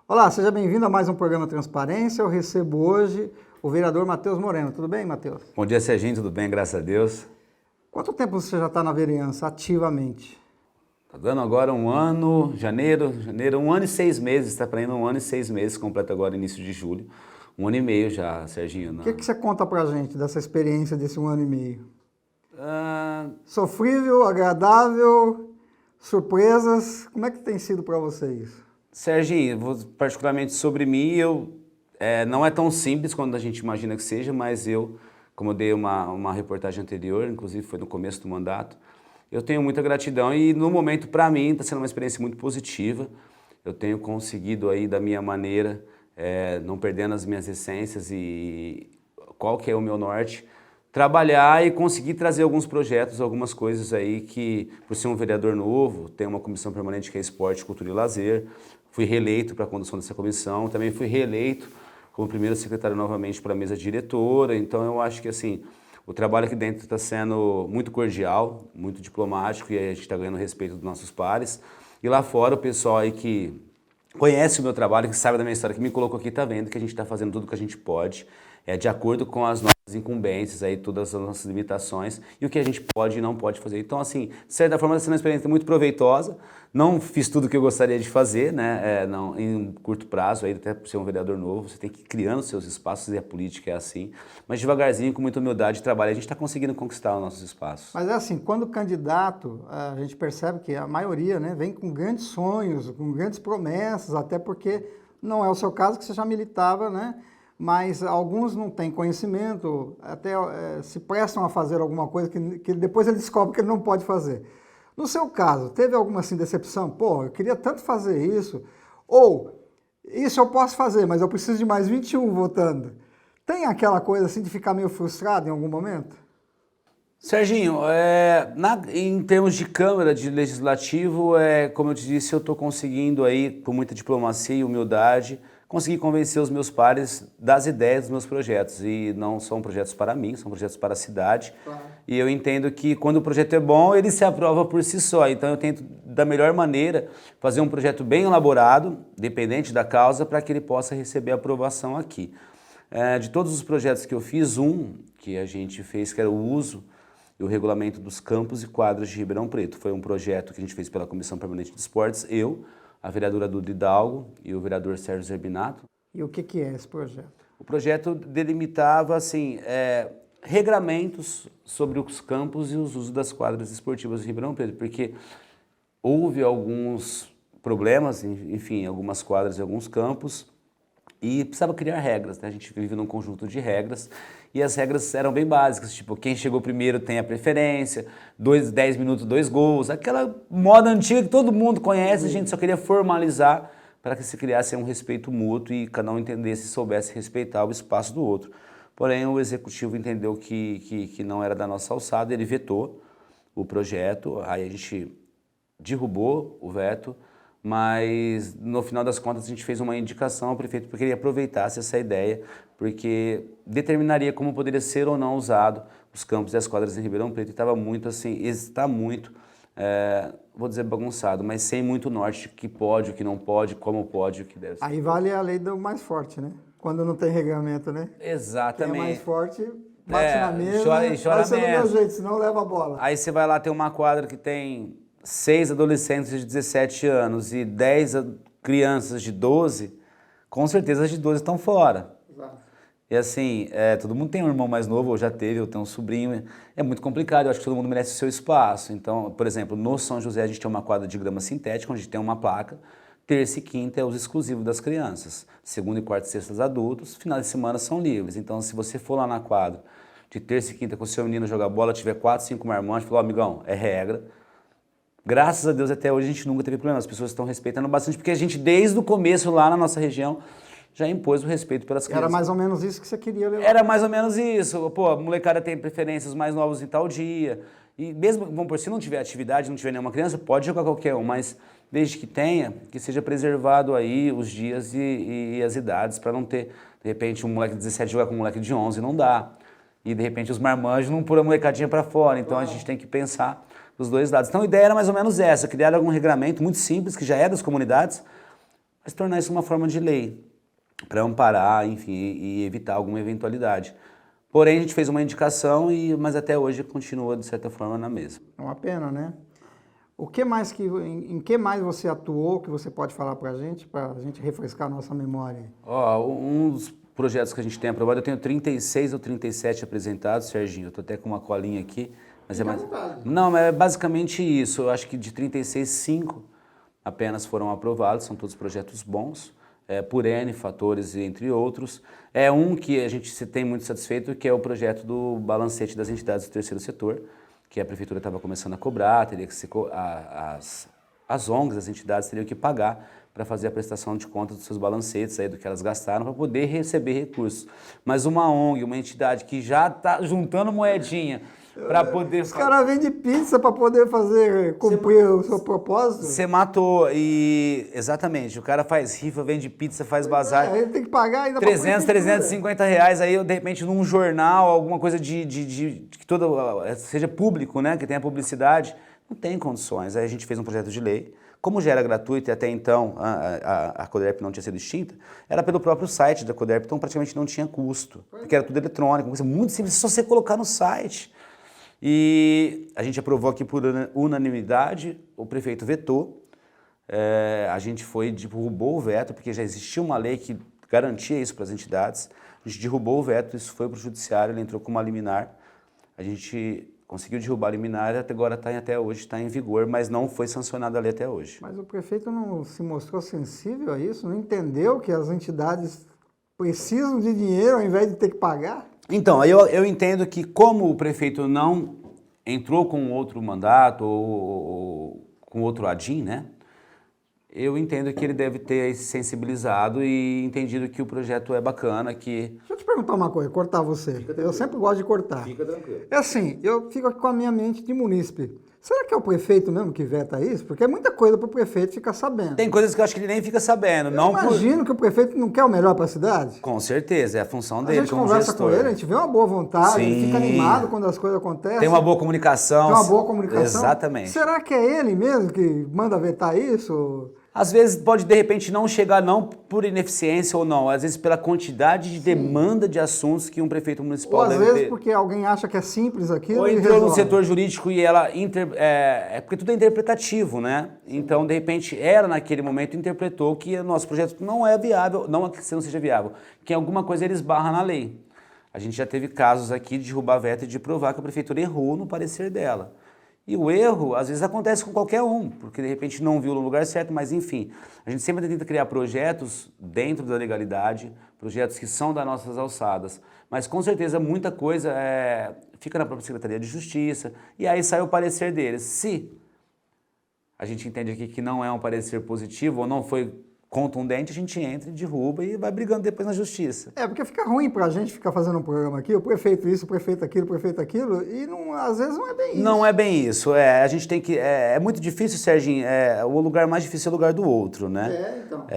Olá, seja bem-vindo a mais um programa Transparência. Eu recebo hoje o vereador Matheus Moreno. Tudo bem, Matheus? Bom dia, Serginho, tudo bem? Graças a Deus. Quanto tempo você já está na vereança ativamente? Tá dando agora um ano, janeiro, 1 ano e 6 meses, está para indo 1 ano e 6 meses, completa agora início de julho. 1 ano e meio já, Serginho. O que você conta pra gente dessa experiência desse 1 ano e meio? Ah, Sofrível, agradável, surpresas? Como é que tem sido para você isso? Serginho, particularmente sobre mim, não é tão simples quanto a gente imagina que seja, mas como eu dei uma reportagem anterior, inclusive foi no começo do mandato, eu tenho muita gratidão e no momento, para mim, está sendo uma experiência muito positiva. Eu tenho conseguido aí da minha maneira, não perdendo as minhas essências e qual que é o meu norte, trabalhar e conseguir trazer alguns projetos, algumas coisas aí que, por ser um vereador novo, tem uma comissão permanente que é Esporte, Cultura e Lazer. Fui reeleito para a condução dessa comissão, também fui reeleito como primeiro secretário novamente para a mesa diretora. Então eu acho que assim, o trabalho aqui dentro está sendo muito cordial, muito diplomático e a gente está ganhando respeito dos nossos pares. E lá fora o pessoal aí que conhece o meu trabalho, que sabe da minha história, que me colocou aqui, está vendo que a gente está fazendo tudo o que a gente pode, de acordo com as nossas incumbências, aí, todas as nossas limitações e o que a gente pode e não pode fazer. Então, assim, de certa forma, está sendo uma experiência muito proveitosa. Não fiz tudo o que eu gostaria de fazer, né? Não, em um curto prazo, aí, até por ser um vereador novo, você tem que ir criando seus espaços e a política é assim. Mas devagarzinho, com muita humildade e trabalho, a gente está conseguindo conquistar os nossos espaços. Mas é assim, quando candidato, a gente percebe que a maioria, né, vem com grandes sonhos, com grandes promessas, até porque não é o seu caso, que você já militava, né? Mas alguns não têm conhecimento, até se prestam a fazer alguma coisa que depois ele descobre que ele não pode fazer. No seu caso, teve alguma assim, decepção? Pô, eu queria tanto fazer isso. Ou, isso eu posso fazer, mas eu preciso de mais 21 votando. Tem aquela coisa assim de ficar meio frustrado em algum momento? Serginho, em termos de Câmara, de Legislativo, como eu te disse, eu estou conseguindo aí, com muita diplomacia e humildade, conseguir convencer os meus pares das ideias dos meus projetos. E não são projetos para mim, são projetos para a cidade. Claro. E eu entendo que quando o projeto é bom, ele se aprova por si só. Então eu tento, da melhor maneira, fazer um projeto bem elaborado, dependente da causa, para que ele possa receber aprovação aqui. De todos os projetos que eu fiz, um que a gente fez, que era o uso e o regulamento dos campos e quadras de Ribeirão Preto. Foi um projeto que a gente fez pela Comissão Permanente de Esportes, a vereadora Duda Hidalgo e o vereador Sérgio Zerbinato. E o que é esse projeto? O projeto delimitava, assim, regramentos sobre os campos e os usos das quadras esportivas de Ribeirão Preto, porque houve alguns problemas, enfim, algumas quadras e alguns campos, e precisava criar regras, né? A gente vive num conjunto de regras e as regras eram bem básicas, tipo, quem chegou primeiro tem a preferência, 10 minutos, 2 gols, aquela moda antiga que todo mundo conhece, a gente só queria formalizar para que se criasse um respeito mútuo e cada um entendesse e soubesse respeitar o espaço do outro. Porém, o executivo entendeu que não era da nossa alçada, ele vetou o projeto, aí a gente derrubou o veto, mas no final das contas a gente fez uma indicação ao prefeito para que ele aproveitasse essa ideia, porque determinaria como poderia ser ou não usado os campos e as quadras em Ribeirão Preto, e estava muito assim, está muito, vou dizer bagunçado, mas sem muito norte, o que pode, o que não pode, como pode, o que deve ser. Aí vale a lei do mais forte, né? Quando não tem regulamento, né? Exatamente. Quem é mais forte bate na mesa, chora vai ser do meu mesmo. jeito, senão leva a bola. Aí você vai lá, tem uma quadra que tem 6 adolescentes de 17 anos e 10 crianças de 12, com certeza as de 12 estão fora. Exato. E assim, todo mundo tem um irmão mais novo, ou já teve, ou tem um sobrinho, é muito complicado, eu acho que todo mundo merece o seu espaço. Então, por exemplo, no São José a gente tem uma quadra de grama sintética, onde a gente tem uma placa, terça e quinta é uso exclusivo das crianças, segunda e quarta e sexta os adultos, final de semana são livres. Então, se você for lá na quadra de terça e quinta com o seu menino jogar bola, tiver 4, 5 marmanjos, falou, amigão, é regra. Graças a Deus, até hoje a gente nunca teve problema, as pessoas estão respeitando bastante, porque a gente, desde o começo lá na nossa região, já impôs o respeito pelas crianças. Era mais ou menos isso que você queria levar. Era mais ou menos isso. Pô, a molecada tem preferências mais novos em tal dia. E mesmo, vamos por, se não tiver atividade, não tiver nenhuma criança, pode jogar qualquer um, mas desde que tenha, que seja preservado aí os dias e as idades, para não ter, de repente, um moleque de 17 jogar com um moleque de 11, não dá. E de repente os marmanjos não pôr a molecadinha para fora, então a gente tem que pensar dos dois lados. Então a ideia era mais ou menos essa, criar algum regramento muito simples, que já é das comunidades, mas tornar isso uma forma de lei, para amparar, enfim, e evitar alguma eventualidade. Porém, a gente fez uma indicação, mas até hoje continua, de certa forma, na mesma. É uma pena, né? O que mais em que mais você atuou que você pode falar para a gente refrescar a nossa memória? Ó, um dos projetos que a gente tem aprovado, eu tenho 36 ou 37 apresentados, Serginho, eu estou até com uma colinha aqui. Mas não, é basicamente isso. Eu acho que de 36, 5 apenas foram aprovados, são todos projetos bons, por N fatores, entre outros. É um que a gente se tem muito satisfeito, que é o projeto do balancete das entidades do terceiro setor, que a prefeitura estava começando a cobrar, teria que ser, as ONGs, as entidades teriam que pagar para fazer a prestação de contas dos seus balancetes, aí, do que elas gastaram, para poder receber recursos. Mas uma ONG, uma entidade que já está juntando moedinha para poder... Os caras vendem pizza para poder cumprir o seu propósito? Você matou e... Exatamente, o cara faz rifa, vende pizza, faz bazar. Ele tem que pagar ainda 300, 350 reais, aí de repente num jornal, alguma coisa que seja público, né, que tenha publicidade, não tem condições. Aí a gente fez um projeto de lei. Como já era gratuito e até então a Coderp não tinha sido extinta, era pelo próprio site da Coderp, então praticamente não tinha custo, porque era tudo eletrônico, coisa muito simples, só você colocar no site. E a gente aprovou aqui por unanimidade, o prefeito vetou, a gente derrubou o veto, porque já existia uma lei que garantia isso para as entidades, a gente derrubou o veto, isso foi para o judiciário, ele entrou com uma liminar, a gente conseguiu derrubar a liminar, até hoje está em vigor, mas não foi sancionada a lei até hoje. Mas o prefeito não se mostrou sensível a isso? Não entendeu que as entidades precisam de dinheiro ao invés de ter que pagar? Então, eu entendo que como o prefeito não entrou com outro mandato ou com outro ADIM, né? Eu entendo que ele deve ter se sensibilizado e entendido que o projeto é bacana, que... Deixa eu te perguntar uma coisa, cortar você. Eu sempre gosto de cortar. Fica tranquilo. É assim, eu fico aqui com a minha mente de munícipe. Será que é o prefeito mesmo que veta isso? Porque é muita coisa para o prefeito ficar sabendo. Tem coisas que eu acho que ele nem fica sabendo. Eu imagino que o prefeito não quer o melhor para a cidade. Com certeza, é a função dele como gestor. A gente conversa com ele, a gente vê uma boa vontade, ele fica animado quando as coisas acontecem. Tem uma boa comunicação. Tem uma boa comunicação. Exatamente. Será que é ele mesmo que manda vetar isso? Às vezes pode, de repente, não chegar não por ineficiência ou não, às vezes pela quantidade de demanda de assuntos que um prefeito municipal deve ter. Ou às vezes porque alguém acha que é simples aquilo ou entrou no setor jurídico e ela... porque tudo é interpretativo, né? Então, de repente, ela naquele momento interpretou que o nosso projeto não é viável, não que não seja viável, que em alguma coisa ele esbarra na lei. A gente já teve casos aqui de derrubar veto e de provar que a prefeitura errou no parecer dela. E o erro, às vezes, acontece com qualquer um, porque de repente não viu no lugar certo, mas enfim. A gente sempre tenta criar projetos dentro da legalidade, projetos que são das nossas alçadas. Mas com certeza muita coisa fica na própria Secretaria de Justiça, e aí sai o parecer deles. Se a gente entende aqui que não é um parecer positivo ou não foi contundente, a gente entra e derruba e vai brigando depois na justiça. Porque fica ruim pra gente ficar fazendo um programa aqui, o prefeito isso, o prefeito aquilo, e não, às vezes não é bem isso. Não é bem isso, a gente tem que... É muito difícil, Serginho, o lugar mais difícil é o lugar do outro, né? Então.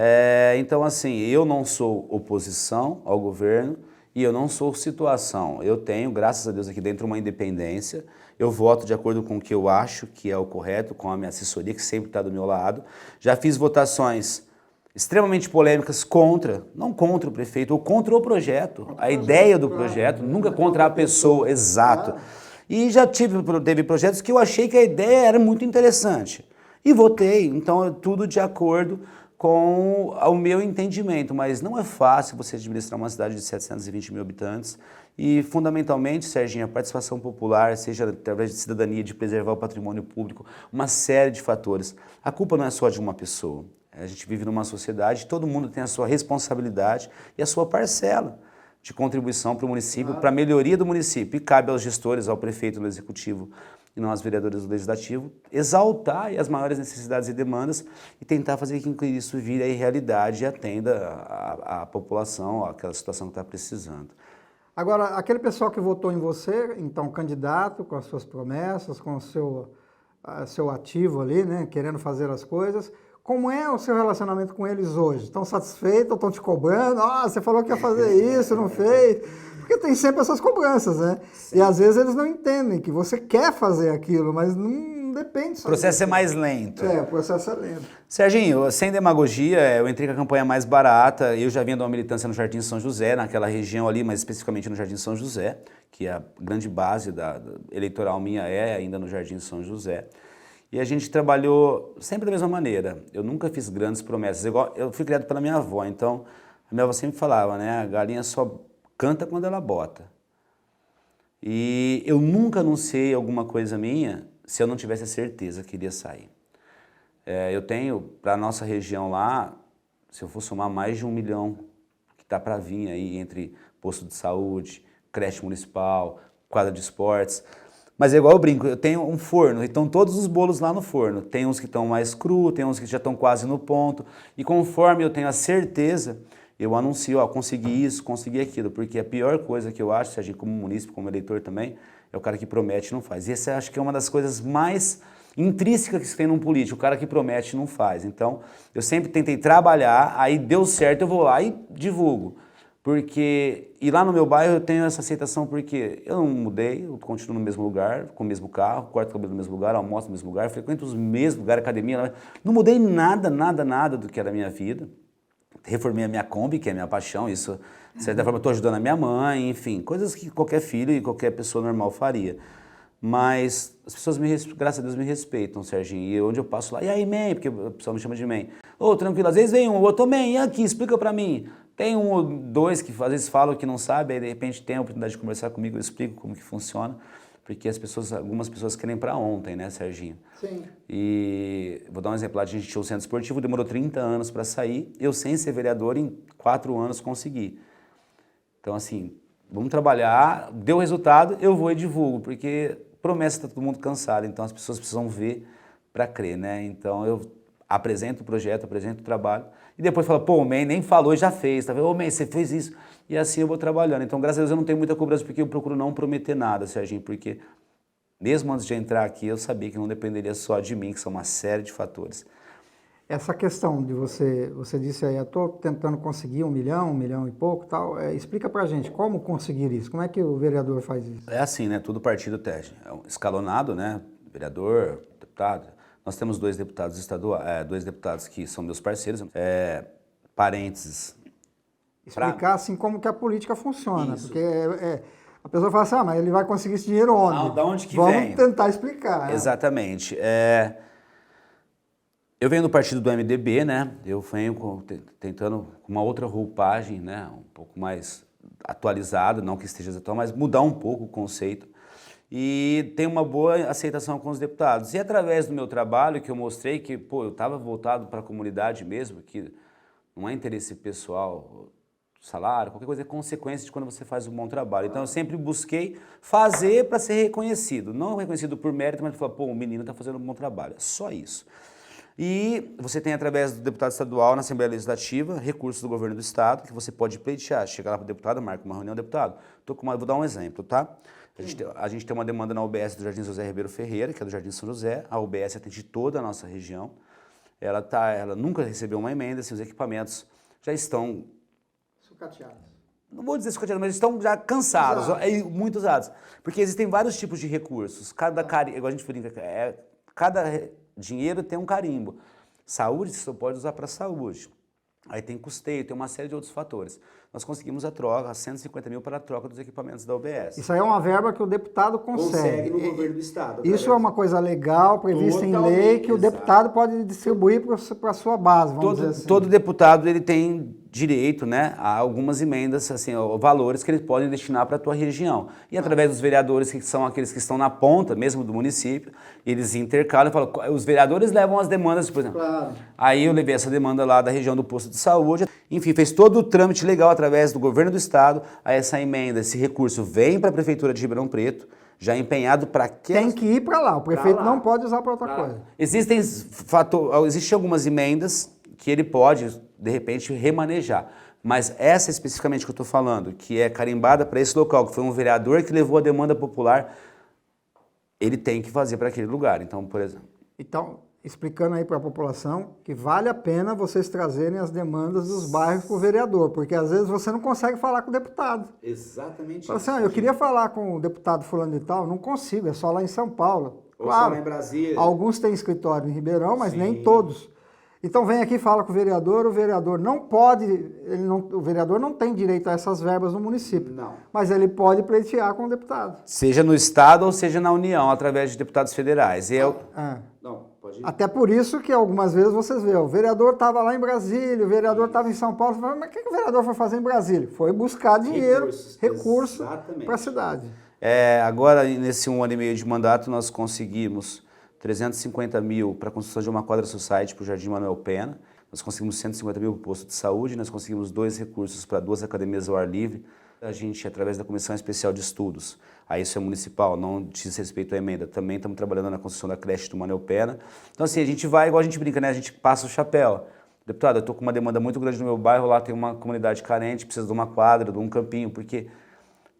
Então, assim, eu não sou oposição ao governo e eu não sou situação. Eu tenho, graças a Deus, aqui dentro uma independência, eu voto de acordo com o que eu acho que é o correto, com a minha assessoria, que sempre está do meu lado. Já fiz votações extremamente polêmicas não contra o prefeito, ou contra o projeto, a ideia do projeto, nunca contra a pessoa, exato. E já teve projetos que eu achei que a ideia era muito interessante. E votei, então tudo de acordo com o meu entendimento, mas não é fácil você administrar uma cidade de 720 mil habitantes e, fundamentalmente, Serginho, a participação popular, seja através de cidadania, de preservar o patrimônio público, uma série de fatores. A culpa não é só de uma pessoa. A gente vive numa sociedade, todo mundo tem a sua responsabilidade e a sua parcela de contribuição para o município, para a melhoria do município. E cabe aos gestores, ao prefeito, no executivo e não aos vereadores do legislativo, exaltar as maiores necessidades e demandas e tentar fazer com que isso vire aí realidade e atenda a população, aquela situação que está precisando. Agora, aquele pessoal que votou em você, então candidato, com as suas promessas, com o seu ativo ali, né, querendo fazer as coisas, como é o seu relacionamento com eles hoje? Estão satisfeitos ou estão te cobrando? Você falou que ia fazer isso, não fez? Porque tem sempre essas cobranças, né? Sim. E às vezes eles não entendem que você quer fazer aquilo, mas não depende só O processo de é você. mais lento. O processo é lento. Serginho, sem demagogia, eu entrei com a campanha mais barata, eu já vinha de uma militância no Jardim São José, naquela região ali, mas especificamente no Jardim São José, que a grande base da eleitoral minha é ainda no Jardim São José. E a gente trabalhou sempre da mesma maneira. Eu nunca fiz grandes promessas. Igual, eu fui criado pela minha avó, então a minha avó sempre falava, né? A galinha só canta quando ela bota. E eu nunca anunciei alguma coisa minha se eu não tivesse a certeza que iria sair. Eu tenho, para a nossa região lá, se eu for somar mais de 1 milhão, que está para vir aí entre posto de saúde, creche municipal, quadra de esportes. Mas é igual eu brinco, eu tenho um forno, então todos os bolos lá no forno. Tem uns que estão mais cru, tem uns que já estão quase no ponto. E conforme eu tenho a certeza, eu anuncio, ó, consegui isso, consegui aquilo. Porque a pior coisa que eu acho, seja como munícipe, como eleitor também, é o cara que promete e não faz. E essa acho que é uma das coisas mais intrínsecas que se tem num político, o cara que promete e não faz. Então, eu sempre tentei trabalhar, aí deu certo, eu vou lá e divulgo. Porque, e lá no meu bairro eu tenho essa aceitação porque eu não mudei, eu continuo no mesmo lugar, com o mesmo carro, corto o cabelo no mesmo lugar, almoço no mesmo lugar, frequento os mesmos lugares, academia, não mudei nada, nada, nada do que era a minha vida. Reformei a minha Kombi, que é a minha paixão, isso, de certa forma, estou ajudando a minha mãe, enfim, coisas que qualquer filho e qualquer pessoa normal faria. Mas as pessoas, graças a Deus, me respeitam, Serginho, e onde eu passo lá, e aí, man, porque o pessoal me chama de man. Ô, tranquilo, às vezes vem um, outro, man, e aqui, explica pra mim. Tem um ou dois que às vezes falam que não sabem, aí de repente tem a oportunidade de conversar comigo, eu explico como que funciona, porque algumas pessoas querem para ontem, né, Serginho? Sim. E vou dar um exemplo, a gente tinha o centro esportivo, demorou 30 anos para sair, eu sem ser vereador em 4 anos consegui. Então assim, vamos trabalhar, deu resultado, eu vou e divulgo, porque promessa está todo mundo cansado, então as pessoas precisam ver para crer, né? Então eu apresento o projeto, apresento o trabalho, e depois fala, pô, o Man nem falou e já fez, tá vendo? Ô, Man, você fez isso. E assim eu vou trabalhando. Então, graças a Deus, eu não tenho muita cobrança, porque eu procuro não prometer nada, Serginho, porque mesmo antes de entrar aqui, eu sabia que não dependeria só de mim, que são uma série de fatores. Essa questão de você disse aí, eu estou tentando conseguir 1 milhão e pouco, tal, explica pra gente como conseguir isso, como é que o vereador faz isso? É assim, né? Tudo partido teste. É um escalonado, né? Vereador, deputado. Nós temos 2 deputados estaduais, 2 deputados que são meus parceiros, parênteses. Explicar assim como que a política funciona, isso. Porque a pessoa fala assim, mas ele vai conseguir esse dinheiro onde? Da onde que Vamos vem? Vamos tentar explicar. Exatamente. Eu venho do partido do MDB, né? Eu venho tentando com uma outra roupagem, né? Um pouco mais atualizada, não que esteja atual, mas mudar um pouco o conceito. E tem uma boa aceitação com os deputados. E através do meu trabalho que eu mostrei que, pô, eu estava voltado para a comunidade mesmo, que não é interesse pessoal, salário, qualquer coisa é consequência de quando você faz um bom trabalho. Então eu sempre busquei fazer para ser reconhecido. Não reconhecido por mérito, mas falar, pô, o menino está fazendo um bom trabalho. É só isso. E você tem, através do deputado estadual na Assembleia Legislativa, recursos do governo do estado, que você pode pleitear. Chega lá para o deputado, marca uma reunião, deputado. Vou dar um exemplo, tá? A gente tem uma demanda na UBS do Jardim José Ribeiro Ferreira, que é do Jardim São José. A UBS atende toda a nossa região. Ela nunca recebeu uma emenda, assim, os equipamentos já estão... Sucateados. Não vou dizer sucateados, mas estão já cansados, muito usados. Porque existem vários tipos de recursos. Igual a gente brinca, cada dinheiro tem um carimbo. Saúde, você só pode usar para saúde. Aí tem custeio, tem uma série de outros fatores. Nós conseguimos a troca, 150 mil para a troca dos equipamentos da UBS. Isso aí é uma verba que o deputado consegue. No governo do estado. Isso é uma coisa legal, prevista em lei, que o deputado pode distribuir para a sua base, vamos dizer assim. Todo deputado ele tem direito, né, a algumas emendas, assim, valores que eles podem destinar para a tua região. E através dos vereadores, que são aqueles que estão na ponta mesmo do município, eles intercalam e falam, os vereadores levam as demandas, por exemplo. Claro. Aí eu levei essa demanda lá da região do posto de saúde, enfim, fez todo o trâmite legal através do governo do estado, aí essa emenda, esse recurso vem para a prefeitura de Ribeirão Preto, já empenhado para que... Tem que ir para lá, o prefeito não pode usar para outra coisa. Existem algumas emendas que ele pode, de repente, remanejar. Mas essa especificamente que eu estou falando, que é carimbada para esse local, que foi um vereador que levou a demanda popular, ele tem que fazer para aquele lugar. Então, por exemplo... Então, explicando aí para a população que vale a pena vocês trazerem as demandas dos bairros para o vereador, porque às vezes você não consegue falar com o deputado. Exatamente. Fala assim, eu queria falar com o deputado fulano de tal, não consigo, é só lá em São Paulo. Claro, só lá em Brasília. Alguns têm escritório em Ribeirão, mas Sim. nem todos. Então vem aqui e fala com o vereador não pode, o vereador não tem direito a essas verbas no município. Não. Mas ele pode pleitear com o deputado. Seja no Estado ou seja na União, através de deputados federais. Não, pode ir. Até por isso que algumas vezes vocês veem, o vereador estava lá em Brasília, o vereador estava em São Paulo, você fala, mas o que o vereador foi fazer em Brasília? Foi buscar dinheiro, recurso para a cidade. Agora, nesse 1 ano e meio de mandato, nós conseguimos 350 mil para a construção de uma quadra society para o Jardim Manuel Pena, nós conseguimos 150 mil para o posto de saúde, nós conseguimos 2 recursos para 2 academias ao ar livre. A gente, através da Comissão Especial de Estudos, aí isso é municipal, não diz respeito à emenda, também estamos trabalhando na construção da creche do Manuel Pena. Então assim, a gente vai, igual a gente brinca, né? A gente passa o chapéu. Deputado, eu estou com uma demanda muito grande no meu bairro, lá tem uma comunidade carente, precisa de uma quadra, de um campinho, porque...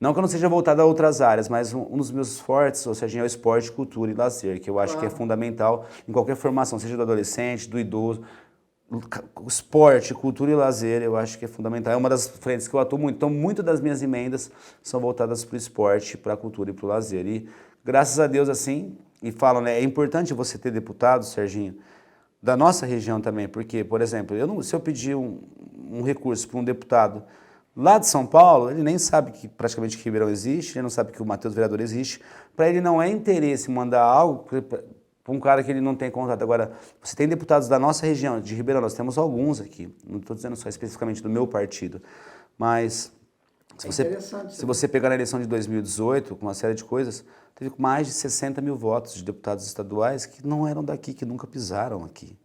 Não que eu não seja voltado a outras áreas, mas um dos meus fortes, ou seja, é o esporte, cultura e lazer, que eu acho que é fundamental em qualquer formação, seja do adolescente, do idoso. O esporte, cultura e lazer, eu acho que é fundamental. É uma das frentes que eu atuo muito. Então, muitas das minhas emendas são voltadas para o esporte, para a cultura e para o lazer. E, graças a Deus, assim, e falam, né, é importante você ter deputado, Serginho, da nossa região também, porque, por exemplo, se eu pedir um recurso para um deputado lá de São Paulo, ele nem sabe que praticamente que Ribeirão existe, ele não sabe que o Matheus Vereador existe. Para ele não é interesse mandar algo para um cara que ele não tem contato. Agora, você tem deputados da nossa região, de Ribeirão, nós temos alguns aqui, não estou dizendo só especificamente do meu partido, mas se você pegar na eleição de 2018, com uma série de coisas, teve mais de 60 mil votos de deputados estaduais que não eram daqui, que nunca pisaram aqui.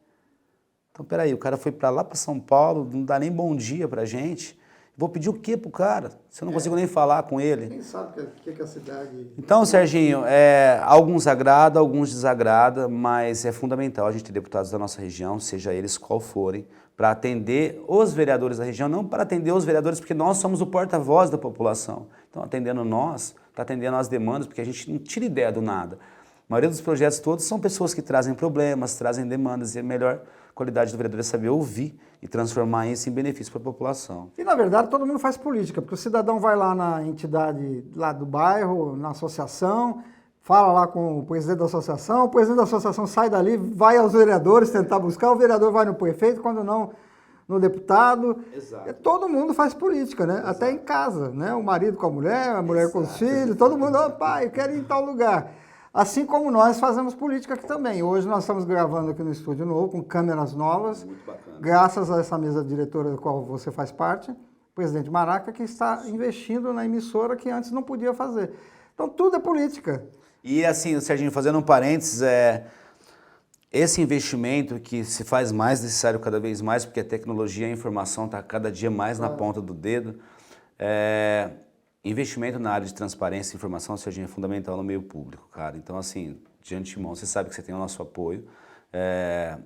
Então, peraí, o cara foi para lá para São Paulo, não dá nem bom dia para a gente. Vou pedir o quê pro cara? Se eu não consigo nem falar com ele. Quem sabe o que a cidade... Então, Serginho, alguns agrada, alguns desagrada, mas é fundamental a gente ter deputados da nossa região, seja eles qual forem, para atender os vereadores da região, não para atender os vereadores, porque nós somos o porta-voz da população. Então, atendendo nós, está atendendo as demandas, porque a gente não tira ideia do nada. A maioria dos projetos todos são pessoas que trazem problemas, trazem demandas, e a melhor qualidade do vereador é saber ouvir e transformar isso em benefício para a população. E, na verdade, todo mundo faz política, porque o cidadão vai lá na entidade lá do bairro, na associação, fala lá com o presidente da associação, o presidente da associação sai dali, vai aos vereadores tentar buscar, o vereador vai no prefeito, quando não, no deputado. Exato. Todo mundo faz política, né? Exato. Até em casa, né? O marido com a mulher com os filhos, todo mundo, pai, eu quero ir em tal lugar. Assim como nós fazemos política aqui também. Hoje nós estamos gravando aqui no estúdio novo, com câmeras novas. Muito bacana. Graças a essa mesa diretora da qual você faz parte, o presidente Maraca, que está investindo na emissora que antes não podia fazer. Então tudo é política. E assim, Serginho, fazendo um parênteses, esse investimento que se faz mais necessário cada vez mais, porque a tecnologia e a informação está cada dia mais na ponta do dedo, investimento na área de transparência e informação, Serginho, é fundamental no meio público, cara. Então, assim, de antemão, você sabe que você tem o nosso apoio.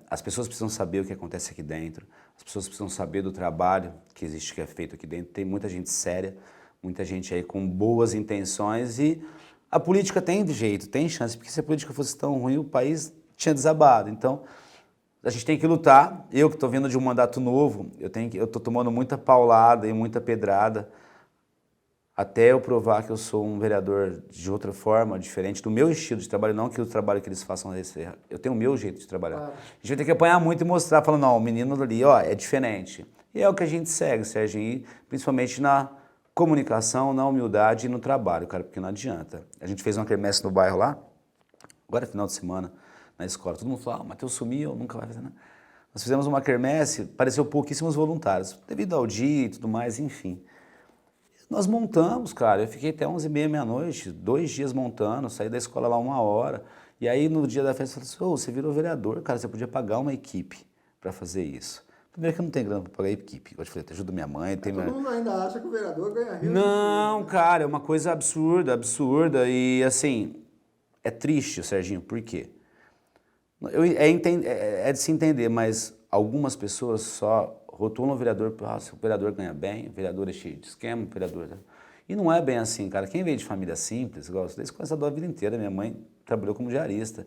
As pessoas precisam saber o que acontece aqui dentro, as pessoas precisam saber do trabalho que existe, que é feito aqui dentro. Tem muita gente séria, muita gente aí com boas intenções e a política tem jeito, tem chance, porque se a política fosse tão ruim, o país tinha desabado. Então, a gente tem que lutar. Eu que estou vindo de um mandato novo, eu estou tomando muita paulada e muita pedrada, até eu provar que eu sou um vereador de outra forma, diferente do meu estilo de trabalho, não que o trabalho que eles façam, eu tenho o meu jeito de trabalhar. Claro. A gente vai ter que apanhar muito e mostrar, falando, não, o menino ali, ó, é diferente. E é o que a gente segue, Sérgio, e principalmente na comunicação, na humildade e no trabalho, cara, porque não adianta. A gente fez uma quermesse no bairro lá, agora é final de semana, na escola, todo mundo fala, Matheus sumiu, nunca vai fazer nada. Nós fizemos uma quermesse, apareceu pouquíssimos voluntários, devido ao dia e tudo mais, enfim. Nós montamos, cara, eu fiquei até 11h30, meia-noite, 2 dias montando, saí da escola lá 1 hora, e aí no dia da festa eu falei assim, você virou vereador, cara, você podia pagar uma equipe para fazer isso. Primeiro que eu não tenho grana para pagar a equipe, eu falei, ajuda minha mãe. Todo mundo ainda acha que o vereador ganha rios. Não, cara, é uma coisa absurda, e assim, é triste, Serginho, por quê? É de se entender, mas algumas pessoas só rotulam o vereador, o vereador ganha bem, o vereador é cheio de esquema, o vereador... E não é bem assim, cara. Quem veio de família simples, igual desde começou a vida inteira, minha mãe trabalhou como diarista.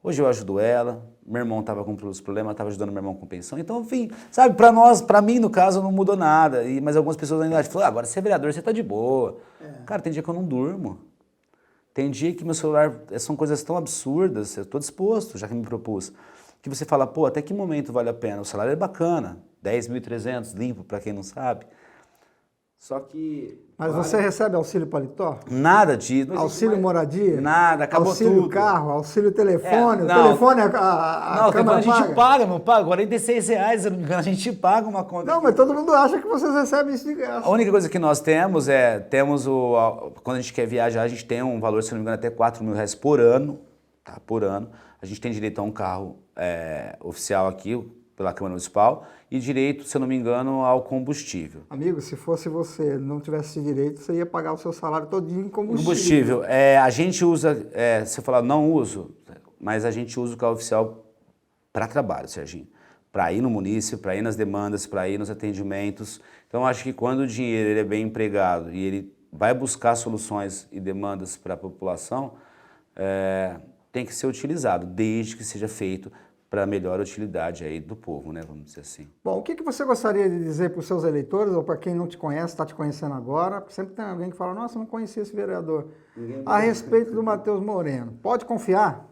Hoje eu ajudo ela, meu irmão estava com os problemas, estava ajudando meu irmão com pensão. Então, enfim, sabe, para mim, no caso, não mudou nada. Mas algumas pessoas ainda falam, agora você é vereador, você tá de boa. Cara, tem dia que eu não durmo. Tem dia que meu celular são coisas tão absurdas, eu estou disposto, já que me propus, que você fala, pô, até que momento vale a pena? O salário é bacana, 10.300 limpo, para quem não sabe. Só que... Mas você recebe auxílio paletó? Nada disso. Auxílio moradia? Nada, acabou auxílio tudo. Carro, auxílio telefone? O não. telefone a não, o Câmara telefone a gente paga? paga, não paga? R$46, se eu não me engano, a gente paga uma conta. Não, mas todo mundo acha que vocês recebem isso de graça. A única coisa que nós temos quando a gente quer viajar, a gente tem um valor, se eu não me engano, até R$4.000 por ano, tá? Por ano. A gente tem direito a um carro oficial aqui, pela Câmara Municipal, e direito, se eu não me engano, ao combustível. Amigo, se fosse você, não tivesse direito, você ia pagar o seu salário todinho em combustível. Combustível. A gente usa, você fala, não uso, mas a gente usa o carro oficial para trabalho, Serginho. Para ir no município, para ir nas demandas, para ir nos atendimentos. Então, acho que quando o dinheiro ele é bem empregado e ele vai buscar soluções e demandas para a população, tem que ser utilizado, desde que seja feito para melhor utilidade aí do povo, né, vamos dizer assim. Bom, o que você gostaria de dizer para os seus eleitores, ou para quem não te conhece, está te conhecendo agora, porque sempre tem alguém que fala, nossa, eu não conhecia esse vereador, a respeito do Matheus Moreno. Pode confiar?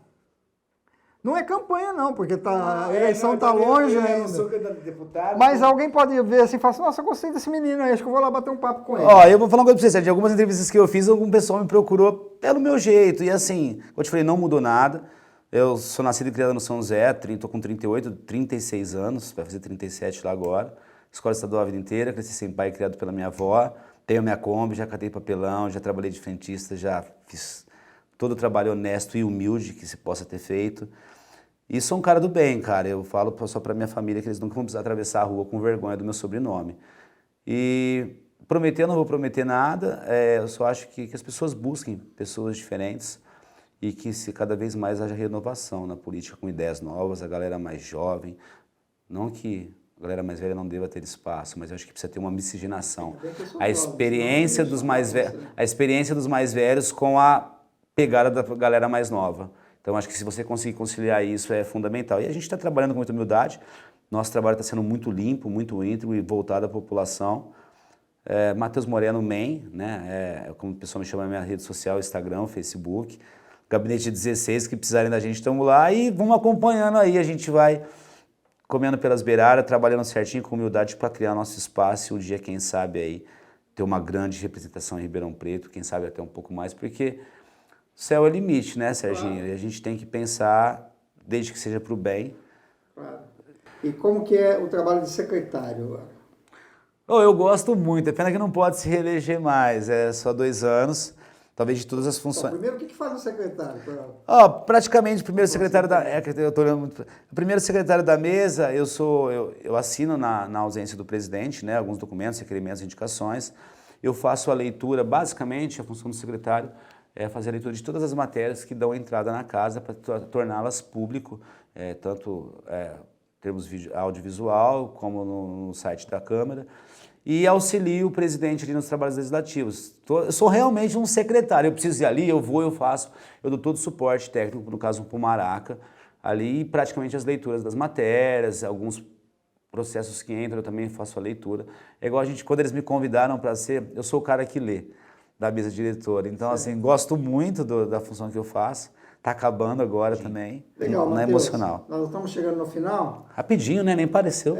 Não é campanha não, porque a eleição está longe ainda. Eu não sou candidato a deputado. Mas alguém pode ver assim e falar assim, nossa, eu gostei desse menino aí, acho que eu vou lá bater um papo com ele. Ó, eu vou falar uma coisa pra você, Sérgio, de algumas entrevistas que eu fiz, algum pessoal me procurou pelo meu jeito, e assim, como eu te falei, não mudou nada. Eu sou nascido e criado no São José, tô com 38, 36 anos, vai fazer 37 lá agora. Escola estadual a vida inteira, cresci sem pai, criado pela minha avó. Tenho minha Kombi, já catei papelão, já trabalhei de frentista, já fiz todo o trabalho honesto e humilde que se possa ter feito. E sou um cara do bem, cara. Eu falo só pra minha família que eles nunca vão precisar atravessar a rua com vergonha do meu sobrenome. E prometer, eu não vou prometer nada, eu só acho que as pessoas busquem pessoas diferentes, e que se cada vez mais haja renovação na política com ideias novas, a galera mais jovem, não que a galera mais velha não deva ter espaço, mas eu acho que precisa ter uma miscigenação. A experiência dos mais velhos com a pegada da galera mais nova. Então acho que se você conseguir conciliar isso é fundamental. E a gente está trabalhando com muita humildade, nosso trabalho está sendo muito limpo, muito íntegro e voltado à população. Matheus Moreno Man, né? Como o pessoal me chama na minha rede social, Instagram, Facebook. Gabinete 16, que precisarem da gente, estamos lá e vamos acompanhando aí, a gente vai comendo pelas beiradas, trabalhando certinho com humildade para criar nosso espaço e um dia, quem sabe, aí ter uma grande representação em Ribeirão Preto, quem sabe até um pouco mais, porque o céu é o limite, né, Serginho? Claro. E a gente tem que pensar, desde que seja para o bem. Claro. E como que é o trabalho de secretário? Eu gosto muito, é pena que não pode se reeleger mais, é só 2 anos. Talvez de todas as funções. Bom, primeiro, o que faz o secretário? Praticamente, o primeiro secretário da... eu tô olhando muito... O primeiro secretário da mesa, eu assino na ausência do presidente, né, alguns documentos, requerimentos, indicações. Eu faço a leitura, basicamente, a função do secretário é fazer a leitura de todas as matérias que dão entrada na casa para torná-las público, tanto em termos audiovisual, como no site da Câmara. E auxilio o presidente ali nos trabalhos legislativos. Eu sou realmente um secretário, eu preciso ir ali, eu vou, eu faço, eu dou todo o suporte técnico, no caso para o Maraca, ali praticamente as leituras das matérias, alguns processos que entram, eu também faço a leitura. É igual quando eles me convidaram para ser, eu sou o cara que lê, da mesa diretora, então assim, gosto muito da função que eu faço, está acabando agora também, legal, não é Matheus, emocional. Nós estamos chegando no final. Rapidinho, né? Nem pareceu.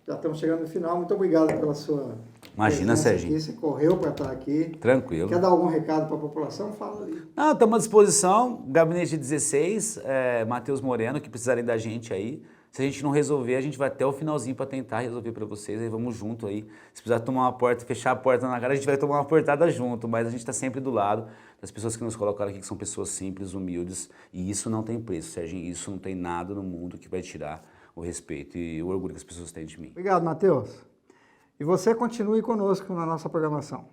Já estamos chegando no final. Muito obrigado pela sua... Imagina, Serginho. Aqui. Você correu para estar aqui. Tranquilo. Quer dar algum recado para a população? Fala ali. Não, estamos à disposição. Gabinete 16, Matheus Moreno, que precisarem da gente aí. Se a gente não resolver, a gente vai até o finalzinho para tentar resolver para vocês. Aí vamos junto aí. Se precisar tomar uma porta, fechar a porta na cara, a gente vai tomar uma portada junto. Mas a gente está sempre do lado das pessoas que nos colocaram aqui, que são pessoas simples, humildes. E isso não tem preço, Serginho. Isso não tem nada no mundo que vai tirar o respeito e o orgulho que as pessoas têm de mim. Obrigado, Matheus. E você continue conosco na nossa programação.